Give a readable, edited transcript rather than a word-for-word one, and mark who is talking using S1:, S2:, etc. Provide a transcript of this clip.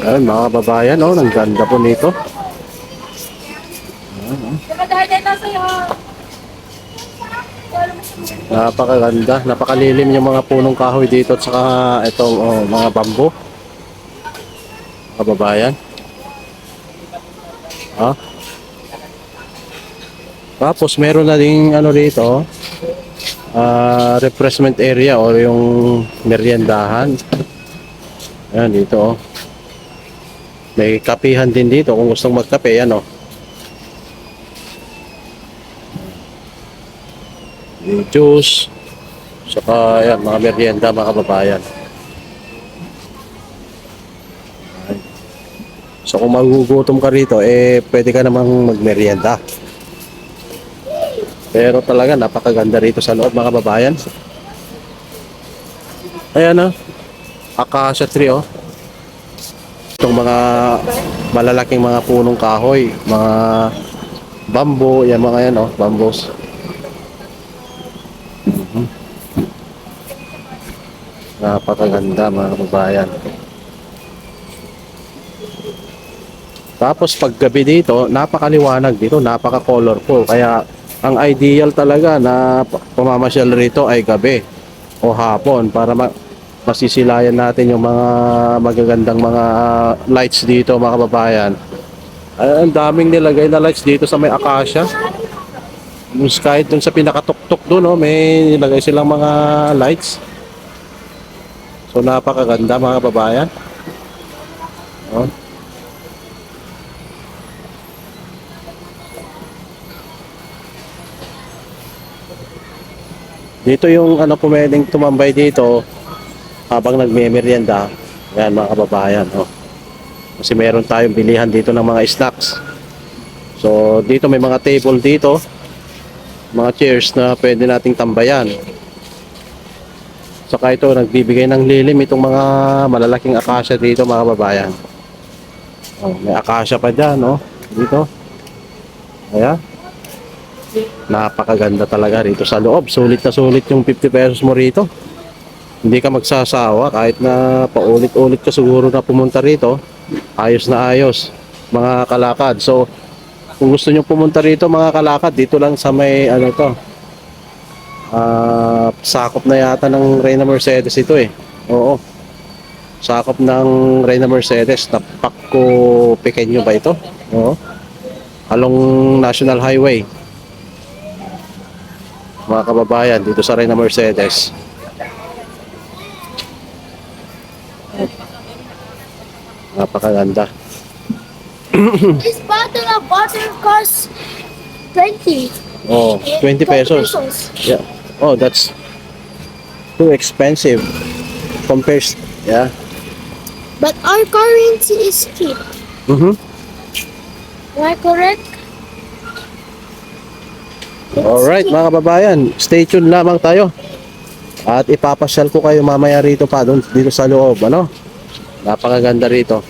S1: Ayun mga kababayan, oh, ang ganda po nito. Napakaganda, napakalilim yung mga punong kahoy dito at saka itong mga bamboo. Kababayan. Ah. Tapos meron na ding ano dito, refreshment area o yung meriendahan. Ayan dito, oh. May kapihan din dito kung gustong magkape, ano. May juice, saka ayan, mga merienda mga kababayan. So kung magugutom ka rito, pwede ka namang magmerienda. Pero talaga napakaganda rito sa loob mga kababayan. Ayan, oh, acacia tree, oh. Itong mga malalaking mga punong kahoy, mga bamboo, yan mga yan, oh, bamboos. Napakaganda mga kababayan. Tapos paggabi dito, napakaliwanag dito, napaka-colorful. Kaya ang ideal talaga na pamamasyal rito ay gabi o hapon para masisilayan natin yung mga magagandang mga lights dito mga kababayan. Ang daming nilagay na lights dito sa may acacia. Kahit dun sa pinakatuktok dun, oh, may nilagay silang mga lights. So napakaganda mga kababayan. Oh. Dito yung ano, pumwedeng tumambay dito habang nagme-merienda. Yan mga kababayan, oh. Kasi meron tayong bilihan dito ng mga snacks. So dito may mga table dito, mga chairs na pwede nating tambayan. Saka ito nagbibigay ng lilim itong mga malalaking acacia dito mga kababayan. Oh, may acacia pa dyan, oh, dito. Ayan. Napakaganda talaga rito sa loob. Sulit na sulit yung 50 pesos mo rito. Hindi ka magsasawa kahit na paulit-ulit ka siguro na pumunta rito. Ayos na ayos mga kalakad. So kung gusto nyo pumunta rito mga kalakad, dito lang sa may ano to, sakop na yata ng Reyna Mercedes ito, eh. Oo, sakop ng Reyna Mercedes na Paco Pequeño ba ito? Oo, along National Highway mga kababayan, dito sa Reyna Mercedes. Napakaganda.
S2: This bottle of water costs 20.
S1: Oh, 20 pesos. Yeah. Oh, that's too expensive compared. Yeah.
S2: But our currency is cheap.
S1: Mhm.
S2: Am I correct?
S1: Alright mga kababayan, stay tuned lamang tayo. At ipapasyal ko kayo mamaya rito pa, dito sa loob, ano? Napakaganda rito.